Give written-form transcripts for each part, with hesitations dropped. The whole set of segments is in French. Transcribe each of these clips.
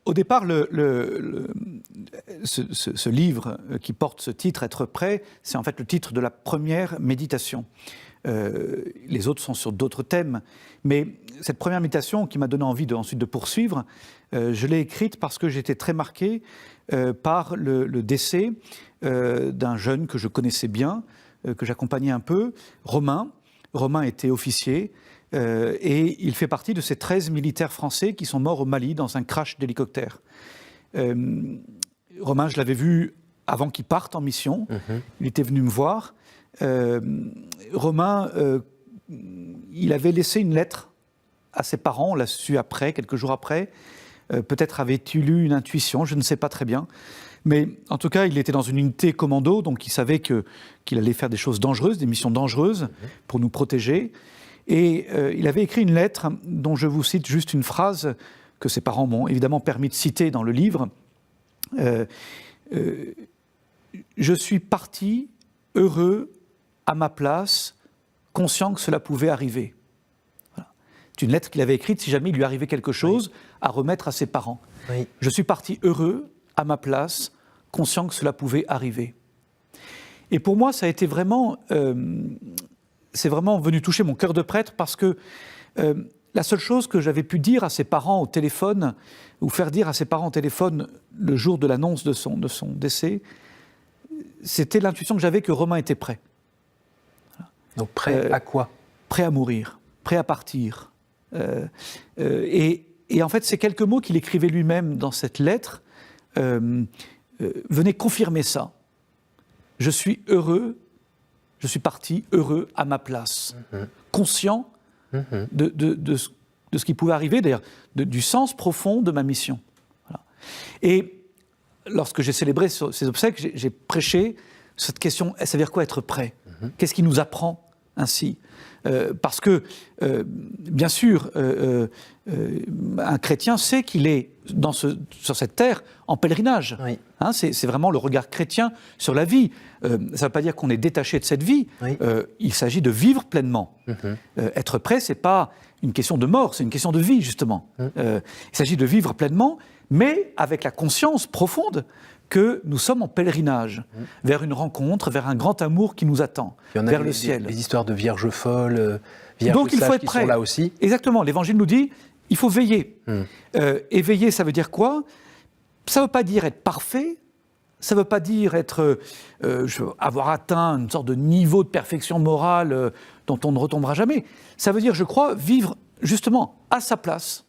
Au départ, ce livre qui porte ce titre, Être prêt, c'est en fait le titre de la première méditation. Les autres sont sur d'autres thèmes, mais cette première méditation qui m'a donné envie ensuite de poursuivre, je l'ai écrite parce que j'étais très marqué par le décès d'un jeune que je connaissais bien, que j'accompagnais un peu, Romain. Romain était officier. Et il fait partie de ces 13 militaires français qui sont morts au Mali dans un crash d'hélicoptère. Romain, je l'avais vu avant qu'il parte en mission. Il était venu me voir. Romain, il avait laissé une lettre à ses parents, on l'a su après, quelques jours après. Peut-être avait-il eu une intuition, je ne sais pas très bien. Mais en tout cas, il était dans une unité commando, donc il savait qu'il allait faire des choses dangereuses, des missions dangereuses pour nous protéger. Et il avait écrit une lettre dont je vous cite juste une phrase que ses parents m'ont évidemment permis de citer dans le livre. Je suis parti heureux à ma place, conscient que cela pouvait arriver. Voilà. C'est une lettre qu'il avait écrite si jamais il lui arrivait quelque chose à remettre à ses parents. Oui. Je suis parti heureux à ma place, conscient que cela pouvait arriver. Et pour moi, ça a été vraiment... c'est vraiment venu toucher mon cœur de prêtre parce que la seule chose que j'avais pu dire à ses parents au téléphone, ou faire dire à ses parents au téléphone le jour de l'annonce de son décès, c'était l'intuition que j'avais que Romain était prêt. Donc prêt à quoi ? Prêt à mourir, prêt à partir. Et en fait, ces quelques mots qu'il écrivait lui-même dans cette lettre venaient confirmer ça. Je suis heureux. Je suis parti heureux à ma place, conscient de ce qui pouvait arriver, d'ailleurs, du sens profond de ma mission. Voilà. Et lorsque j'ai célébré ces obsèques, j'ai prêché cette question, ça veut dire quoi être prêt ? Qu'est-ce qui nous apprend ainsi ? Parce que, bien sûr, un chrétien sait qu'il est sur cette terre en pèlerinage. Oui. Hein, c'est vraiment le regard chrétien sur la vie. Ça ne veut pas dire qu'on est détaché de cette vie. Oui. Il s'agit de vivre pleinement. Être prêt, ce n'est pas une question de mort, c'est une question de vie, justement. Il s'agit de vivre pleinement, mais avec la conscience profonde que nous sommes en pèlerinage vers une rencontre, vers un grand amour qui nous attend, vers le ciel. Les histoires de vierges folles, vierges sages qui sont là aussi. Exactement, l'Évangile nous dit, il faut veiller. Et veiller, ça veut dire quoi ? Ça ne veut pas dire être parfait, ça ne veut pas dire avoir atteint une sorte de niveau de perfection morale dont on ne retombera jamais. Ça veut dire, je crois, vivre justement à sa place,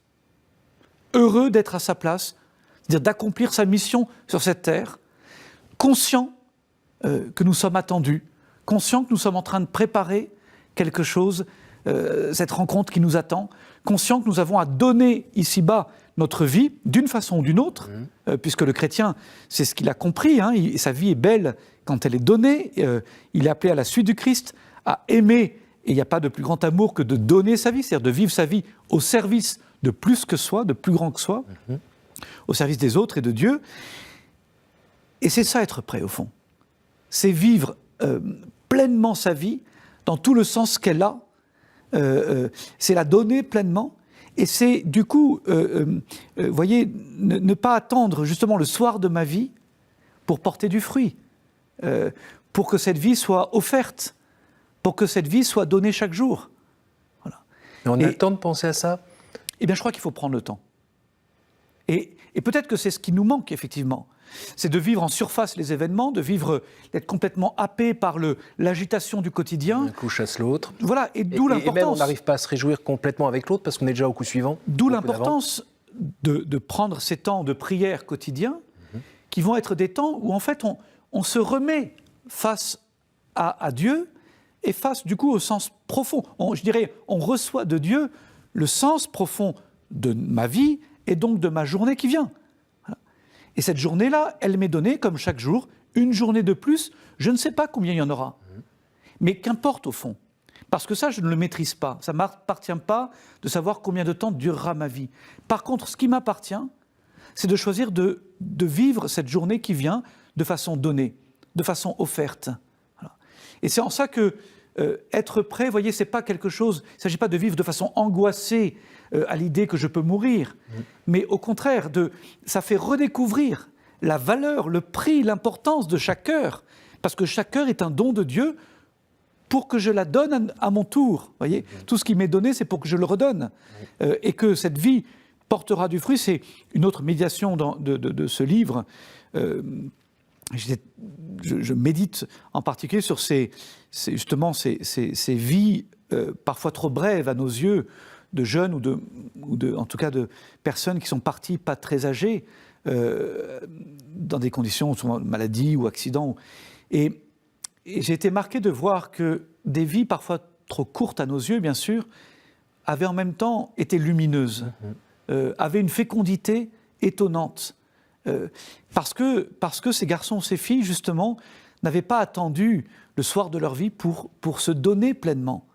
heureux d'être à sa place, c'est-à-dire d'accomplir sa mission sur cette terre, conscient que nous sommes attendus, conscient que nous sommes en train de préparer quelque chose, cette rencontre qui nous attend, conscient que nous avons à donner ici-bas notre vie, d'une façon ou d'une autre, puisque le chrétien, c'est ce qu'il a compris, hein, sa vie est belle quand elle est donnée, il est appelé à la suite du Christ, à aimer, et il n'y a pas de plus grand amour que de donner sa vie, c'est-à-dire de vivre sa vie au service de plus que soi, de plus grand que soi, au service des autres et de Dieu. Et c'est ça être prêt, au fond. C'est vivre pleinement sa vie, dans tout le sens qu'elle a, c'est la donner pleinement, et c'est du coup, voyez, ne pas attendre justement le soir de ma vie pour porter du fruit, pour que cette vie soit offerte, pour que cette vie soit donnée chaque jour. Voilà. Et on a le temps de penser à ça ? Eh bien, je crois qu'il faut prendre le temps. Et peut-être que c'est ce qui nous manque, effectivement. C'est de vivre en surface les événements, d'être complètement happé par l'agitation du quotidien. Un coup chasse l'autre. Voilà, et d'où l'importance... Et même on n'arrive pas à se réjouir complètement avec l'autre parce qu'on est déjà au coup suivant. D'où l'importance de prendre ces temps de prière quotidiens qui vont être des temps où, en fait, on se remet face à Dieu et face, du coup, au sens profond. Je dirais, on reçoit de Dieu le sens profond de ma vie et donc de ma journée qui vient. Voilà. Et cette journée-là, elle m'est donnée, comme chaque jour, une journée de plus. Je ne sais pas combien il y en aura. Mais qu'importe au fond. Parce que ça, je ne le maîtrise pas. Ça ne m'appartient pas de savoir combien de temps durera ma vie. Par contre, ce qui m'appartient, c'est de choisir de vivre cette journée qui vient de façon donnée, de façon offerte. Voilà. Et c'est en ça que être prêt, vous voyez, c'est pas quelque chose, il ne s'agit pas de vivre de façon angoissée à l'idée que je peux mourir, mais au contraire, ça fait redécouvrir la valeur, le prix, l'importance de chaque heure, parce que chaque heure est un don de Dieu pour que je la donne à mon tour. Voyez, tout ce qui m'est donné, c'est pour que je le redonne, et que cette vie portera du fruit. C'est une autre médiation de ce livre. Je médite en particulier sur ces vies parfois trop brèves à nos yeux, de jeunes ou en tout cas de personnes qui sont parties pas très âgées, dans des conditions souvent de maladie ou accident. Et j'ai été marqué de voir que des vies parfois trop courtes à nos yeux, bien sûr, avaient en même temps été lumineuses, avaient une fécondité étonnante. Parce que ces garçons, ces filles, justement, n'avaient pas attendu le soir de leur vie pour se donner pleinement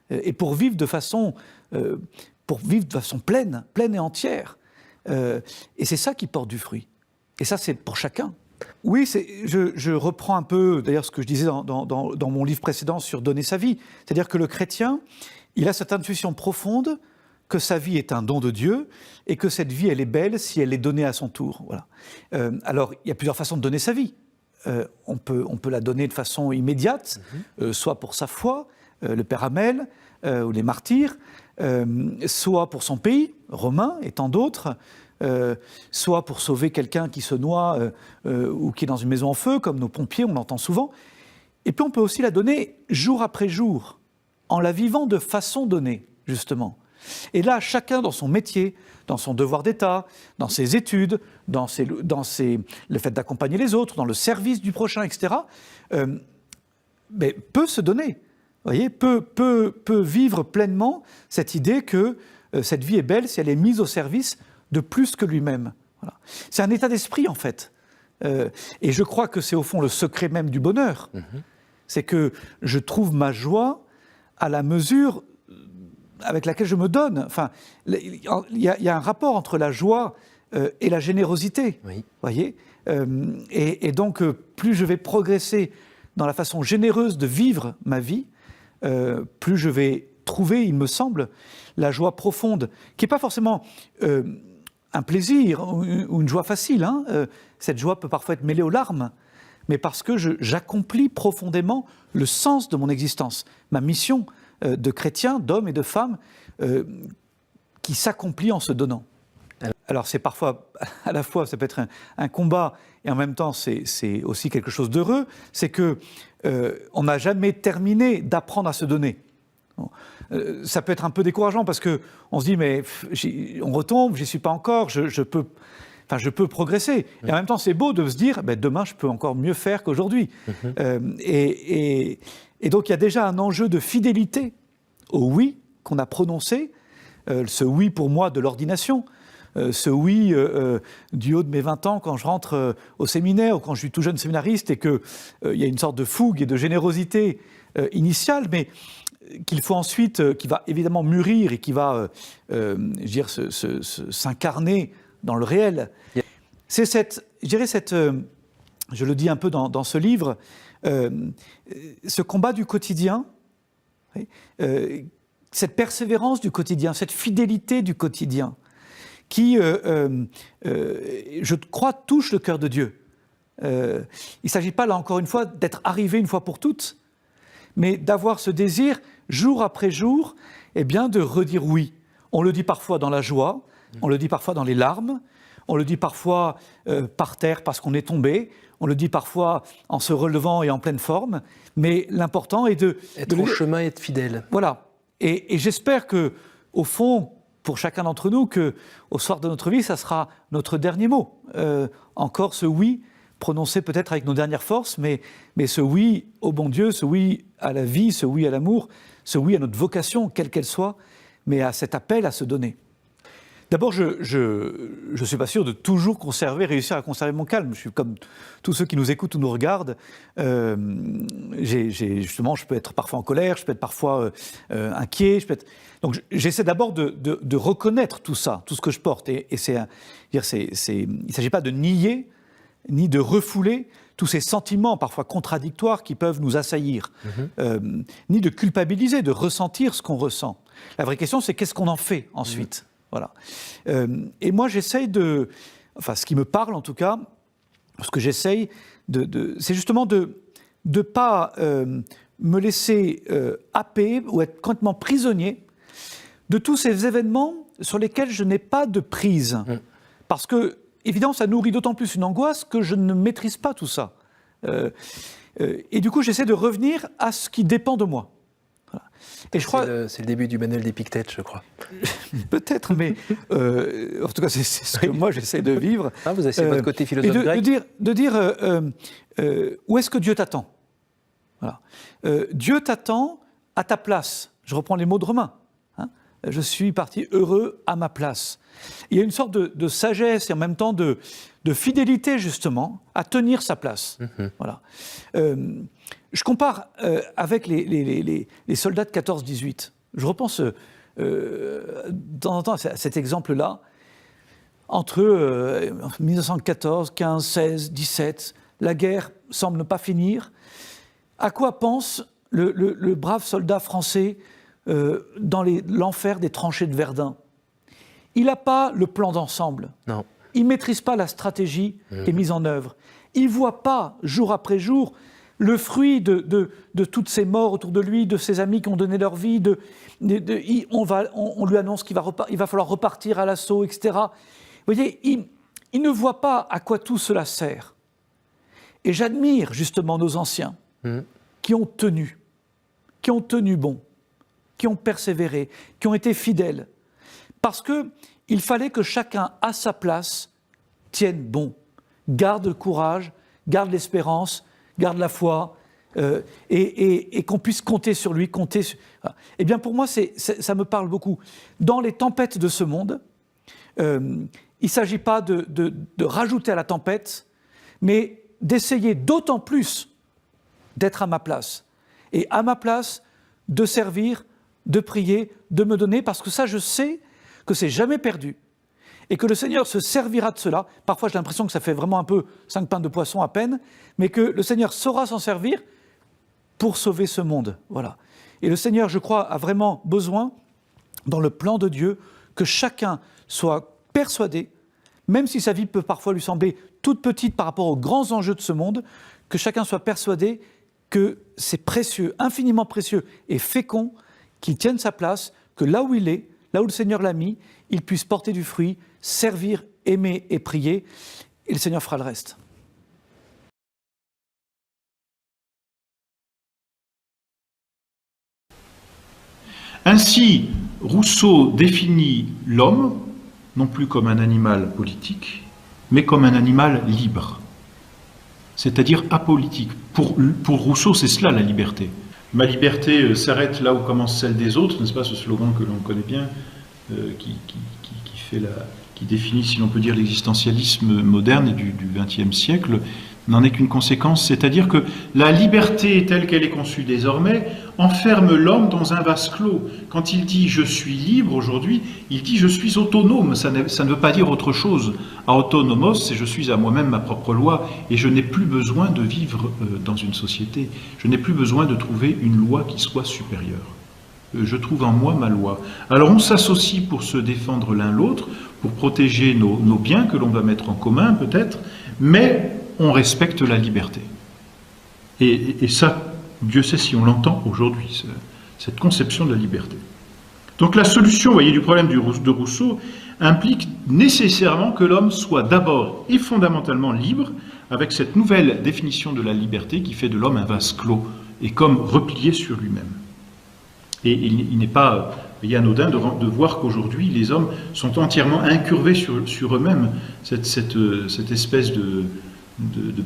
et pour vivre de façon pleine et entière. Et c'est ça qui porte du fruit. Et ça, c'est pour chacun. Oui, je reprends un peu, d'ailleurs, ce que je disais dans mon livre précédent sur donner sa vie. C'est-à-dire que le chrétien, il a cette intuition profonde que sa vie est un don de Dieu et que cette vie, elle est belle si elle est donnée à son tour. Voilà. Alors, il y a plusieurs façons de donner sa vie. On peut la donner de façon immédiate, soit pour sa foi, le Père Hamel, ou les martyrs, soit pour son pays, Romain et tant d'autres, soit pour sauver quelqu'un qui se noie ou qui est dans une maison en feu, comme nos pompiers, on l'entend souvent. Et puis on peut aussi la donner jour après jour, en la vivant de façon donnée, justement. Et là, chacun dans son métier, dans son devoir d'État, dans ses études, dans le fait d'accompagner les autres, dans le service du prochain, etc., mais peut se donner, voyez, peut vivre pleinement cette idée que cette vie est belle si elle est mise au service de plus que lui-même. Voilà. C'est un état d'esprit, en fait. Et je crois que c'est au fond le secret même du bonheur. C'est que je trouve ma joie à la mesure avec laquelle je me donne. Enfin, il y a un rapport entre la joie et la générosité, voyez. Et donc, plus je vais progresser dans la façon généreuse de vivre ma vie, plus je vais trouver, il me semble, la joie profonde, qui n'est pas forcément un plaisir ou une joie facile. Hein. Cette joie peut parfois être mêlée aux larmes, mais parce que j'accomplis profondément le sens de mon existence, ma mission de chrétien, d'homme et de femme, qui s'accomplit en se donnant. Alors c'est parfois, à la fois, ça peut être un combat, et en même temps c'est aussi quelque chose d'heureux, c'est que on n'a jamais terminé d'apprendre à se donner. Ça peut être un peu décourageant parce qu'on se dit mais on retombe, j'y suis pas encore, je peux progresser. Et en même temps c'est beau de se dire demain je peux encore mieux faire qu'aujourd'hui. Et donc il y a déjà un enjeu de fidélité au oui qu'on a prononcé, ce oui pour moi de l'ordination, ce oui du haut de mes 20 ans quand je rentre au séminaire ou quand je suis tout jeune séminariste et qu'il y a une sorte de fougue et de générosité initiale, mais qu'il faut ensuite, qui va évidemment mûrir et qui va, s'incarner dans le réel. C'est je le dis un peu dans ce livre, ce combat du quotidien, cette persévérance du quotidien, cette fidélité du quotidien, qui, je crois, touche le cœur de Dieu. Il ne s'agit pas, là encore une fois, d'être arrivé une fois pour toutes, mais d'avoir ce désir, jour après jour, de redire oui. On le dit parfois dans la joie, on le dit parfois dans les larmes, on le dit parfois par terre parce qu'on est tombé, on le dit parfois en se relevant et en pleine forme, mais l'important est être au chemin et être fidèle. Voilà. Et j'espère que, au fond, pour chacun d'entre nous, qu'au soir de notre vie, ça sera notre dernier mot. Encore ce oui, prononcé peut-être avec nos dernières forces, mais ce oui au bon Dieu, ce oui à la vie, ce oui à l'amour, ce oui à notre vocation, quelle qu'elle soit, mais à cet appel à se donner. D'abord, je suis pas sûr de toujours réussir à conserver mon calme. Je suis comme tous ceux qui nous écoutent ou nous regardent. Justement, je peux être parfois en colère, je peux être parfois inquiet. Donc, j'essaie d'abord de reconnaître tout ça, tout ce que je porte. Et il ne s'agit pas de nier ni de refouler tous ces sentiments parfois contradictoires qui peuvent nous assaillir, ni de culpabiliser, de ressentir ce qu'on ressent. La vraie question, c'est qu'est-ce qu'on en fait ensuite. Voilà. Et moi, j'essaye enfin, ce qui me parle en tout cas, ce que j'essaye, c'est justement de ne pas me laisser happer ou être complètement prisonnier de tous ces événements sur lesquels je n'ai pas de prise. Parce que, évidemment, ça nourrit d'autant plus une angoisse que je ne maîtrise pas tout ça. Et du coup, j'essaie de revenir à ce qui dépend de moi. Voilà. Et je crois... C'est le début du manuel d'Épictète, je crois. Peut-être, mais en tout cas, c'est ce que moi j'essaie de vivre. Ah, vous avez votre côté philosophe grec. De dire où est-ce que Dieu t'attend. Voilà. Dieu t'attend à ta place. Je reprends les mots de Romains. Hein. Je suis parti heureux à ma place. Il y a une sorte de sagesse et en même temps de fidélité, justement, à tenir sa place. Voilà. Je compare avec les soldats de 14-18. Je repense de temps en temps à cet exemple-là. Entre 1914, 15, 16, 17, la guerre semble ne pas finir. À quoi pense le brave soldat français dans l'enfer des tranchées de Verdun? Il n'a pas le plan d'ensemble. Non. Il ne maîtrise pas la stratégie qui est mise en œuvre. Il ne voit pas, jour après jour, le fruit de toutes ces morts autour de lui, de ses amis qui ont donné leur vie. On lui annonce qu'il va falloir repartir à l'assaut, etc. Vous voyez, il ne voit pas à quoi tout cela sert. Et j'admire justement nos anciens qui ont tenu bon, qui ont persévéré, qui ont été fidèles. Parce qu'il fallait que chacun, à sa place, tienne bon, garde le courage, garde l'espérance, garde la foi, et qu'on puisse compter sur lui, Eh bien, pour moi, ça me parle beaucoup. Dans les tempêtes de ce monde, il ne s'agit pas de rajouter à la tempête, mais d'essayer d'autant plus d'être à ma place. Et à ma place, de servir, de prier, de me donner, parce que ça, je sais que c'est jamais perdu. Et que le Seigneur se servira de cela. Parfois, j'ai l'impression que ça fait vraiment un peu 5 pains de poisson à peine, mais que le Seigneur saura s'en servir pour sauver ce monde. Voilà. Et le Seigneur, je crois, a vraiment besoin, dans le plan de Dieu, que chacun soit persuadé, même si sa vie peut parfois lui sembler toute petite par rapport aux grands enjeux de ce monde, que chacun soit persuadé que c'est précieux, infiniment précieux et fécond, qu'il tienne sa place, que là où il est, là où le Seigneur l'a mis, il puisse porter du fruit, servir, aimer et prier, et le Seigneur fera le reste. Ainsi, Rousseau définit l'homme, non plus comme un animal politique, mais comme un animal libre, c'est-à-dire apolitique. Pour Rousseau, c'est cela la liberté. Ma liberté s'arrête là où commence celle des autres, n'est-ce pas, ce slogan que l'on connaît bien, qui définit, si l'on peut dire, l'existentialisme moderne et du XXe siècle, n'en est qu'une conséquence, c'est-à-dire que la liberté telle qu'elle est conçue désormais enferme l'homme dans un vase clos. Quand il dit « je suis libre » aujourd'hui, il dit « je suis autonome », ça ne veut pas dire autre chose. Autonomos, c'est « je suis à moi-même ma propre loi » et je n'ai plus besoin de vivre dans une société, je n'ai plus besoin de trouver une loi qui soit supérieure. Je trouve en moi ma loi. Alors on s'associe pour se défendre l'un l'autre, pour protéger nos biens que l'on va mettre en commun peut-être, mais on respecte la liberté. Et ça, Dieu sait si on l'entend aujourd'hui, cette conception de la liberté. Donc la solution, vous voyez, du problème de Rousseau implique nécessairement que l'homme soit d'abord et fondamentalement libre, avec cette nouvelle définition de la liberté qui fait de l'homme un vase clos, et comme replié sur lui-même. Et il n'est pas anodin de voir qu'aujourd'hui les hommes sont entièrement incurvés sur eux-mêmes, cette espèce de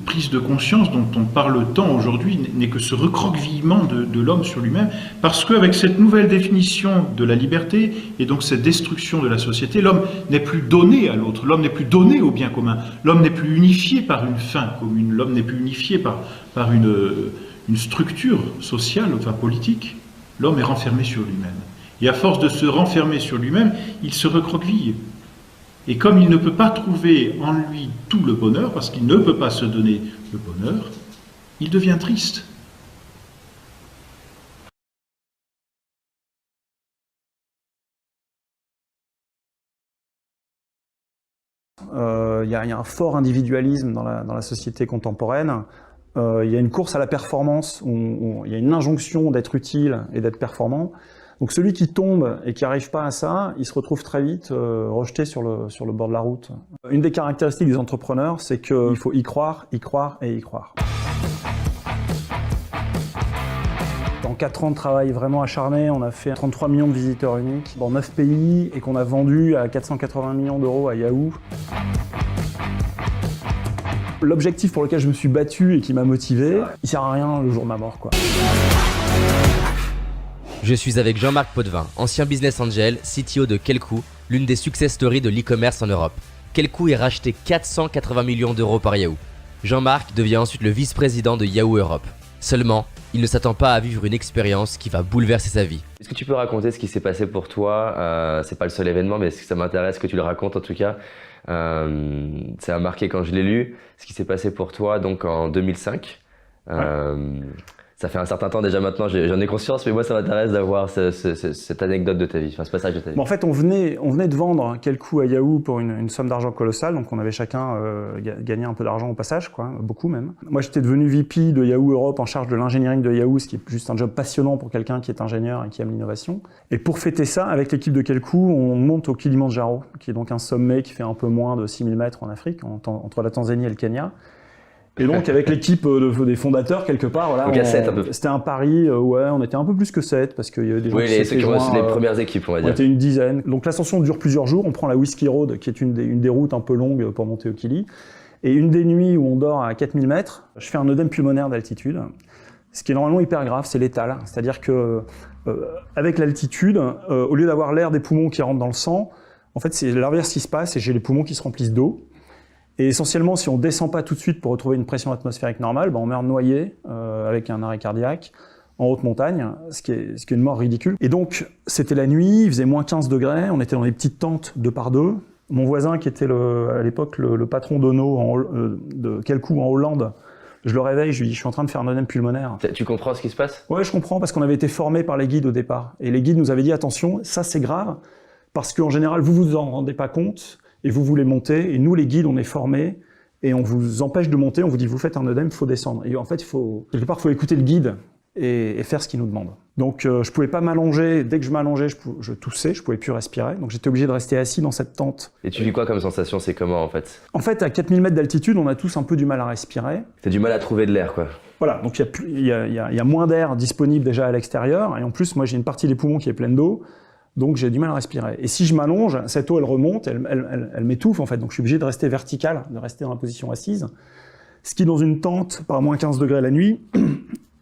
prise de conscience dont on parle tant aujourd'hui n'est que ce recroquevillement de l'homme sur lui-même, parce qu'avec cette nouvelle définition de la liberté et donc cette destruction de la société, l'homme n'est plus donné à l'autre, l'homme n'est plus donné au bien commun, l'homme n'est plus unifié par une fin commune, l'homme n'est plus unifié par une structure sociale, enfin politique, l'homme est renfermé sur lui-même. Et à force de se renfermer sur lui-même, il se recroqueville. Et comme il ne peut pas trouver en lui tout le bonheur, parce qu'il ne peut pas se donner le bonheur, il devient triste. Il y a un fort individualisme dans la société contemporaine. Il y a une course à la performance, il y a une injonction d'être utile et d'être performant. Donc celui qui tombe et qui n'arrive pas à ça, il se retrouve très vite rejeté sur le bord de la route. Une des caractéristiques des entrepreneurs, c'est qu'il faut y croire et y croire. En 4 ans de travail vraiment acharné, on a fait 33 millions de visiteurs uniques dans 9 pays et qu'on a vendu à 480 millions d'euros à Yahoo. L'objectif pour lequel je me suis battu et qui m'a motivé, il sert à rien le jour de ma mort, quoi. Je suis avec Jean-Marc Potvin, ancien business angel, CTO de Quelcoo, l'une des success stories de l'e-commerce en Europe. Quelcoo est racheté 480 millions d'euros par Yahoo. Jean-Marc devient ensuite le vice-président de Yahoo Europe. Seulement, il ne s'attend pas à vivre une expérience qui va bouleverser sa vie. Est-ce que tu peux raconter ce qui s'est passé pour toi? C'est pas le seul événement, mais ça m'intéresse que tu le racontes en tout cas. Ça a marqué quand je l'ai lu. Ce qui s'est passé pour toi donc en 2005. Ça fait un certain temps déjà maintenant, j'en ai conscience, mais moi ça m'intéresse d'avoir cette anecdote de ta vie, enfin ce passage de ta vie. Bon, en fait, on venait de vendre Quelcoo à Yahoo pour une somme d'argent colossale, donc on avait chacun gagné un peu d'argent au passage, quoi, beaucoup même. Moi j'étais devenu VP de Yahoo Europe en charge de l'engineering de Yahoo, ce qui est juste un job passionnant pour quelqu'un qui est ingénieur et qui aime l'innovation. Et pour fêter ça, avec l'équipe de Quelcoo, on monte au Kilimandjaro, qui est donc un sommet qui fait un peu moins de 6000 mètres en Afrique, entre la Tanzanie et le Kenya. Et donc avec l'équipe des fondateurs quelque part, voilà, c'était un pari, ouais, on était un peu plus que 7 parce qu'il y avait des gens les premières équipes, on va dire. On était une dizaine. Donc l'ascension dure plusieurs jours, on prend la Whiskey Road qui est une des routes un peu longues pour monter au Kili. Et une des nuits où on dort à 4000 mètres, je fais un œdème pulmonaire d'altitude. Ce qui est normalement hyper grave, c'est létal. C'est-à-dire que avec l'altitude, au lieu d'avoir l'air des poumons qui rentre dans le sang, en fait c'est l'inverse qui se passe et j'ai les poumons qui se remplissent d'eau. Et essentiellement, si on ne descend pas tout de suite pour retrouver une pression atmosphérique normale, on meurt noyé avec un arrêt cardiaque en haute montagne, ce qui est une mort ridicule. Et donc, c'était la nuit, il faisait moins 15 degrés, on était dans des petites tentes 2 par 2. Mon voisin, qui était à l'époque le patron de Quelcoo en Hollande, je le réveille, je lui dis « je suis en train de faire un œdème pulmonaire ». Tu comprends ce qui se passe? Ouais, je comprends, parce qu'on avait été formés par les guides au départ. Et les guides nous avaient dit « attention, ça c'est grave, parce qu'en général, vous en rendez pas compte ». Et vous voulez monter, et nous les guides on est formés, et on vous empêche de monter, on vous dit vous faites un œdème, il faut descendre. Et en fait, quelque part il faut écouter le guide et faire ce qu'il nous demande. Donc je pouvais pas m'allonger, dès que je m'allongeais je toussais, je pouvais plus respirer, donc j'étais obligé de rester assis dans cette tente. Et tu vis quoi comme sensation, c'est comment en fait? En fait à 4000 mètres d'altitude, on a tous un peu du mal à respirer. T'as du mal à trouver de l'air quoi. Voilà, donc il y a moins d'air disponible déjà à l'extérieur, et en plus moi j'ai une partie des poumons qui est pleine d'eau, donc j'ai du mal à respirer. Et si je m'allonge, cette eau elle remonte, elle m'étouffe en fait, donc je suis obligé de rester vertical, de rester dans la position assise, ce qui dans une tente par moins 15 degrés la nuit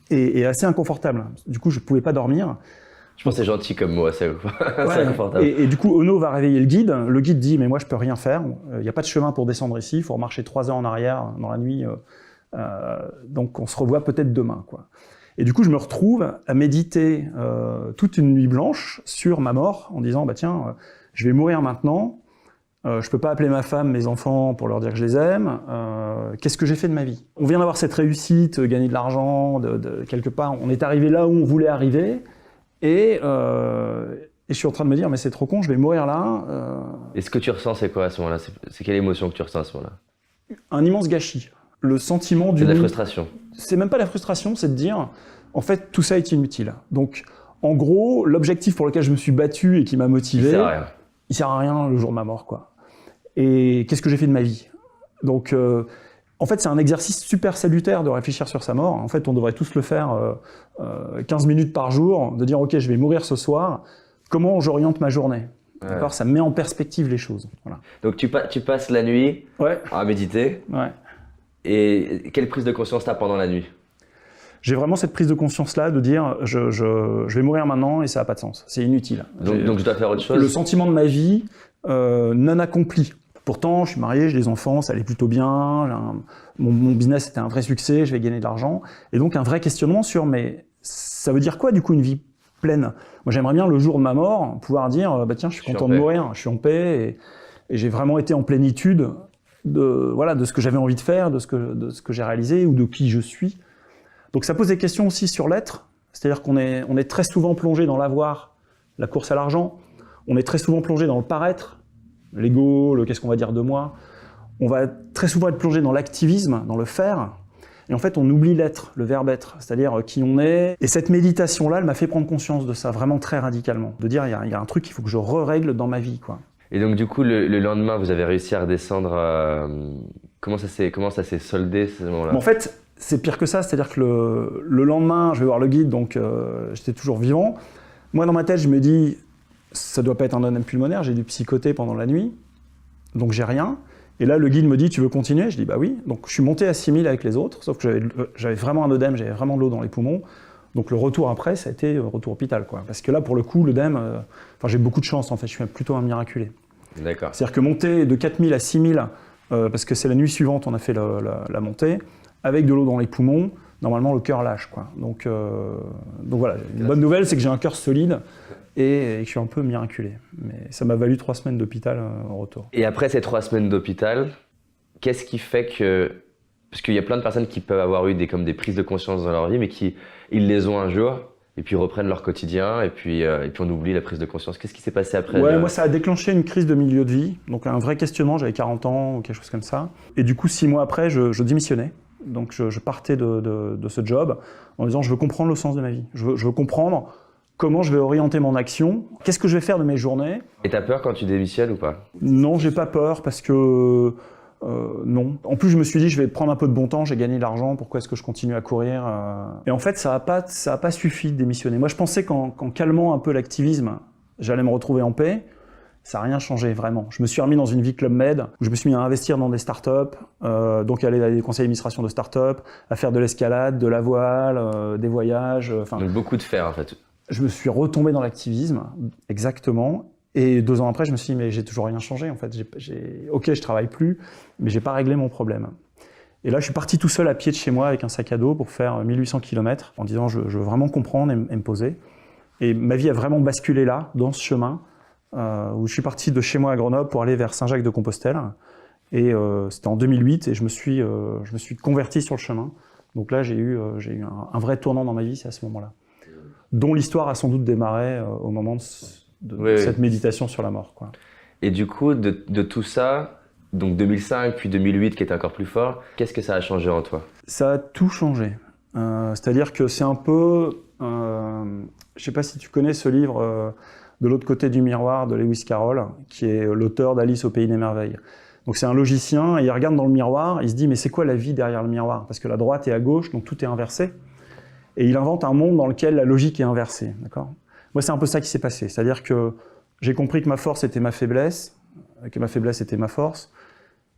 est assez inconfortable. Du coup je pouvais pas dormir. Je pense que c'est gentil comme mot, c'est inconfortable. Et du coup Ono va réveiller le guide dit mais moi je peux rien faire, il n'y a pas de chemin pour descendre ici, il faut remarcher 3 heures en arrière dans la nuit, donc on se revoit peut-être demain, quoi. Et du coup, je me retrouve à méditer toute une nuit blanche sur ma mort, en disant, bah tiens, je vais mourir maintenant, je peux pas appeler ma femme, mes enfants pour leur dire que je les aime, qu'est-ce que j'ai fait de ma vie? On vient d'avoir cette réussite, gagner de l'argent, quelque part, on est arrivé là où on voulait arriver, et je suis en train de me dire, mais c'est trop con, je vais mourir là. Et ce que tu ressens, c'est quoi à ce moment-là? C'est quelle émotion que tu ressens à ce moment-là? Un immense gâchis. Le sentiment de la frustration. C'est même pas la frustration, c'est de dire, en fait, tout ça est inutile. Donc, en gros, l'objectif pour lequel je me suis battu et qui m'a motivé, il sert à rien le jour de ma mort, quoi. Et qu'est-ce que j'ai fait de ma vie? Donc, en fait, c'est un exercice super salutaire de réfléchir sur sa mort. En fait, on devrait tous le faire 15 minutes par jour, de dire, ok, je vais mourir ce soir, comment j'oriente ma journée? D'accord, ça met en perspective les choses. Voilà. Donc, tu passes la nuit à méditer. Ouais. Et quelle prise de conscience t'as pendant la nuit? J'ai vraiment cette prise de conscience-là de dire je vais mourir maintenant et ça n'a pas de sens, c'est inutile. Donc je dois faire autre chose? Le sentiment de ma vie non accompli. Pourtant, je suis marié, j'ai des enfants, ça allait plutôt bien, mon business était un vrai succès, je vais gagner de l'argent. Et donc un vrai questionnement sur mais ça veut dire quoi du coup une vie pleine? Moi j'aimerais bien le jour de ma mort pouvoir dire bah tiens je suis content de mourir, je suis en paix Et j'ai vraiment été en plénitude de ce que j'avais envie de faire, de ce que j'ai réalisé ou de qui je suis. Donc ça pose des questions aussi sur l'être, c'est-à-dire qu'on est très souvent plongé dans l'avoir, la course à l'argent, on est très souvent plongé dans le paraître, l'ego, le qu'est-ce qu'on va dire de moi, on va très souvent être plongé dans l'activisme, dans le faire, et en fait on oublie l'être, le verbe être, c'est-à-dire qui on est. Et cette méditation-là, elle m'a fait prendre conscience de ça, vraiment très radicalement, de dire il y a un truc qu'il faut que je règle dans ma vie, quoi. Et donc du coup, le lendemain, vous avez réussi à redescendre. Comment ça s'est soldé ce moment-là? En fait, c'est pire que ça, c'est-à-dire que le lendemain, je vais voir le guide, donc j'étais toujours vivant. Moi, dans ma tête, je me dis, ça doit pas être un œdème pulmonaire, j'ai dû psychoter pendant la nuit, donc j'ai rien. Et là, le guide me dit, tu veux continuer? Je dis, bah oui. Donc je suis monté à 6000 avec les autres, sauf que j'avais vraiment un œdème, j'avais vraiment de l'eau dans les poumons. Donc le retour après, ça a été retour hôpital, quoi. Parce que là, pour le coup, l'œdème, j'ai beaucoup de chance, en fait, je suis plutôt un miraculé. D'accord. C'est-à-dire que monter de 4000 à 6000, parce que c'est la nuit suivante, on a fait la montée, avec de l'eau dans les poumons, normalement le cœur lâche, quoi. Donc voilà, une bonne nouvelle, c'est que j'ai un cœur solide et que je suis un peu miraculé. Mais ça m'a valu 3 semaines d'hôpital en retour. Et après ces 3 semaines d'hôpital, qu'est-ce qui fait que... Parce qu'il y a plein de personnes qui peuvent avoir eu des prises de conscience dans leur vie, mais ils les ont un jour, et puis reprennent leur quotidien, et puis on oublie la prise de conscience. Qu'est-ce qui s'est passé après? Ouais, moi ça a déclenché une crise de milieu de vie, donc un vrai questionnement, j'avais 40 ans ou quelque chose comme ça. Et du coup, 6 mois après, je démissionnais. Donc je partais de ce job en disant je veux comprendre le sens de ma vie. Je veux comprendre comment je vais orienter mon action, qu'est-ce que je vais faire de mes journées. Et t'as peur quand tu démissionnes ou pas? Non, j'ai pas peur parce que non. En plus, je me suis dit, je vais prendre un peu de bon temps, j'ai gagné de l'argent, pourquoi est-ce que je continue à courir? Et en fait, ça a pas suffi de démissionner. Moi, je pensais qu'en calmant un peu l'activisme, j'allais me retrouver en paix. Ça n'a rien changé, vraiment. Je me suis remis dans une vie Club Med, où je me suis mis à investir dans des startups, donc aller à des conseils d'administration de startups, à faire de l'escalade, de la voile, des voyages. Donc beaucoup de faire, en fait. Je me suis retombé dans l'activisme, exactement. Et 2 ans après, je me suis dit, mais j'ai toujours rien changé, en fait. Ok, je travaille plus, mais j'ai pas réglé mon problème. Et là, je suis parti tout seul à pied de chez moi avec un sac à dos pour faire 1800 km, en disant, je veux vraiment comprendre et me poser. Et ma vie a vraiment basculé là, dans ce chemin, où je suis parti de chez moi à Grenoble pour aller vers Saint-Jacques-de-Compostelle. Et c'était en 2008, et je me suis converti sur le chemin. Donc là, j'ai eu un vrai tournant dans ma vie, c'est à ce moment-là. Dont l'histoire a sans doute démarré au moment de cette méditation sur la mort, quoi. Et du coup, de tout ça, donc 2005 puis 2008 qui était encore plus fort, qu'est-ce que ça a changé en toi? Ça a tout changé. C'est-à-dire que c'est un peu... je sais pas si tu connais ce livre De l'autre côté du miroir de Lewis Carroll, qui est l'auteur d'Alice au pays des merveilles. Donc c'est un logicien, et il regarde dans le miroir, il se dit mais c'est quoi la vie derrière le miroir? Parce que la droite est à gauche, donc tout est inversé. Et il invente un monde dans lequel la logique est inversée, d'accord? Moi, c'est un peu ça qui s'est passé. C'est-à-dire que j'ai compris que ma force était ma faiblesse, que ma faiblesse était ma force.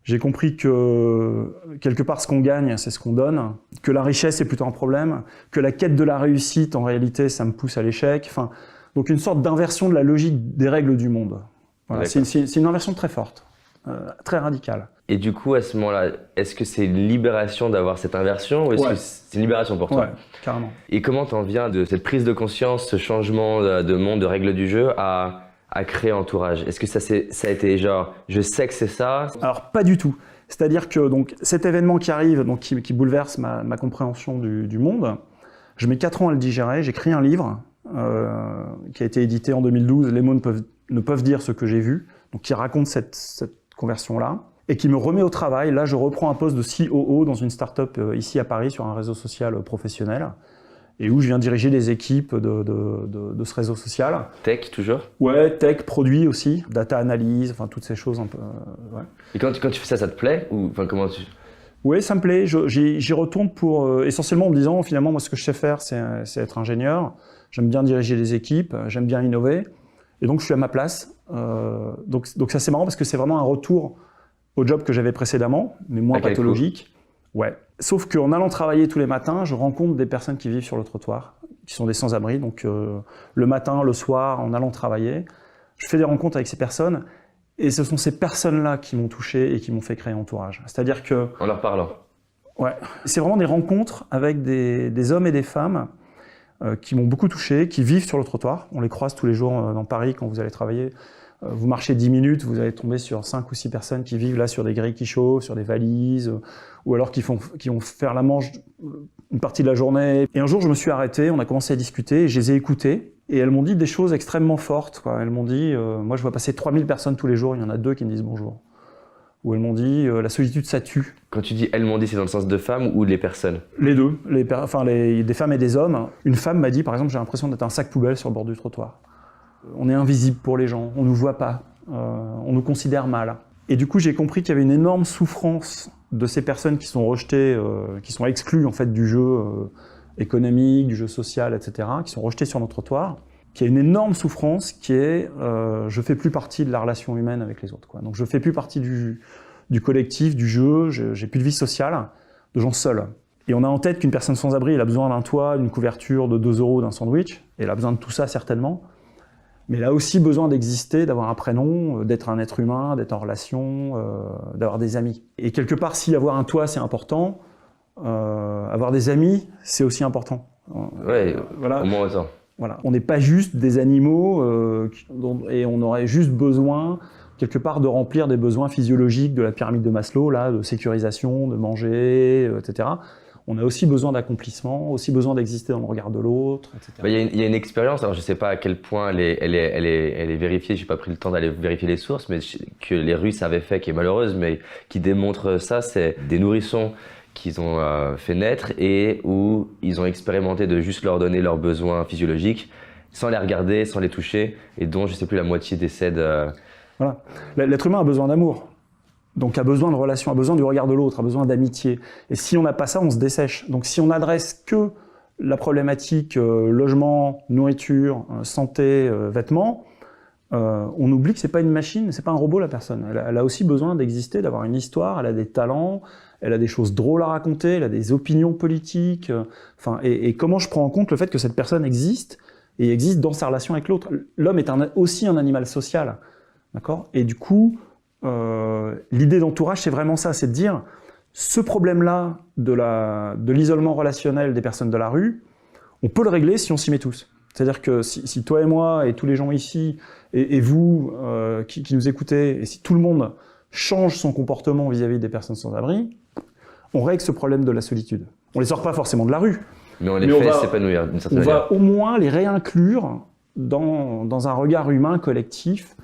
J'ai compris que, quelque part, ce qu'on gagne, c'est ce qu'on donne, que la richesse est plutôt un problème, que la quête de la réussite, en réalité, ça me pousse à l'échec. Enfin, donc une sorte d'inversion de la logique des règles du monde. Voilà, c'est une inversion très forte, très radicale. Et du coup, à ce moment-là, est-ce que c'est une libération d'avoir cette inversion ou est-ce que c'est une libération pour toi? Ouais, carrément. Et comment t'en viens de cette prise de conscience, ce changement de monde, de règles du jeu à créer Entourage? Est-ce que ça a été genre, je sais que c'est ça? Alors, pas du tout. C'est-à-dire que donc, cet événement qui arrive, donc, qui bouleverse ma compréhension du monde, je mets 4 ans à le digérer, j'écris un livre qui a été édité en 2012, Les mots ne peuvent dire ce que j'ai vu, donc qui raconte cette conversion-là, et qui me remet au travail. Là, je reprends un poste de COO dans une start-up ici à Paris, sur un réseau social professionnel, et où je viens diriger les équipes de ce réseau social. Tech, toujours? Ouais, tech, produit aussi, data analyse, enfin toutes ces choses un peu... ouais. Et quand tu fais ça, ça te plaît? Ou enfin, comment tu... Oui, ça me plaît. J'y retourne pour essentiellement en me disant, finalement, moi, ce que je sais faire, c'est être ingénieur. J'aime bien diriger les équipes, j'aime bien innover. Et donc, je suis à ma place. Donc ça, c'est marrant parce que c'est vraiment un retour au job que j'avais précédemment, mais moins pathologique. Ouais. Sauf qu'en allant travailler tous les matins, je rencontre des personnes qui vivent sur le trottoir, qui sont des sans-abri. Donc, le matin, le soir, en allant travailler, je fais des rencontres avec ces personnes. Et ce sont ces personnes-là qui m'ont touché et qui m'ont fait créer Entourage. C'est-à-dire que... En leur parlant. Ouais. C'est vraiment des rencontres avec des hommes et des femmes qui m'ont beaucoup touché, qui vivent sur le trottoir. On les croise tous les jours dans Paris quand vous allez travailler. Vous marchez 10 minutes, vous allez tomber sur 5 ou 6 personnes qui vivent là sur des grilles qui chauffent, sur des valises, ou alors qui vont faire la manche une partie de la journée. Et un jour, je me suis arrêté, on a commencé à discuter, et je les ai écoutées, et elles m'ont dit des choses extrêmement fortes, quoi. Elles m'ont dit, moi je vois passer 3000 personnes tous les jours, il y en a 2 qui me disent bonjour. Ou elles m'ont dit, la solitude ça tue. Quand tu dis elles m'ont dit, c'est dans le sens de femmes ou les personnes? Les deux, des femmes et des hommes. Une femme m'a dit, par exemple, j'ai l'impression d'être un sac poubelle sur le bord du trottoir. On est invisible pour les gens, on nous voit pas, on nous considère mal. Et du coup, j'ai compris qu'il y avait une énorme souffrance de ces personnes qui sont rejetées, qui sont exclues en fait du jeu économique, du jeu social, etc., qui sont rejetées sur nos trottoirs, qu'il y a une énorme souffrance qui est je fais plus partie de la relation humaine avec les autres, quoi. Donc je fais plus partie du collectif, du jeu, j'ai plus de vie sociale, de gens seuls. Et on a en tête qu'une personne sans abri, elle a besoin d'un toit, d'une couverture, de 2 €, d'un sandwich, et elle a besoin de tout ça certainement. Mais elle a aussi besoin d'exister, d'avoir un prénom, d'être un être humain, d'être en relation, d'avoir des amis. Et quelque part, si avoir un toit, c'est important, avoir des amis, c'est aussi important. Ouais, voilà. Au moins autant. Voilà. On n'est pas juste des animaux et on aurait juste besoin, quelque part, de remplir des besoins physiologiques de la pyramide de Maslow, là, de sécurisation, de manger, etc. On a aussi besoin d'accomplissement, aussi besoin d'exister dans le regard de l'autre, etc. Il y a une expérience, alors je ne sais pas à quel point elle est vérifiée, je n'ai pas pris le temps d'aller vérifier les sources, mais que les Russes avaient fait, qui est malheureuse, mais qui démontre ça, c'est des nourrissons qu'ils ont fait naître et où ils ont expérimenté de juste leur donner leurs besoins physiologiques, sans les regarder, sans les toucher, et dont, je ne sais plus, la moitié décède. Voilà. L'être humain a besoin d'amour. Donc a besoin de relations, a besoin du regard de l'autre, a besoin d'amitié. Et si on n'a pas ça, on se dessèche. Donc si on n'adresse que la problématique logement, nourriture, santé, vêtements, on oublie que c'est pas une machine, c'est pas un robot la personne. Elle a aussi besoin d'exister, d'avoir une histoire, elle a des talents, elle a des choses drôles à raconter, elle a des opinions politiques. Et comment je prends en compte le fait que cette personne existe et existe dans sa relation avec l'autre. L'homme est aussi un animal social, d'accord ? Et du coup, l'idée d'entourage, c'est vraiment ça, c'est de dire ce problème-là de l'isolement relationnel des personnes de la rue, on peut le régler si on s'y met tous. C'est-à-dire que si toi et moi et tous les gens ici et vous qui nous écoutez, et si tout le monde change son comportement vis-à-vis des personnes sans abri, on règle ce problème de la solitude. On les sort pas forcément de la rue, mais on les fait s'épanouir d'une certaine manière. On va au moins les réinclure dans un regard humain collectif.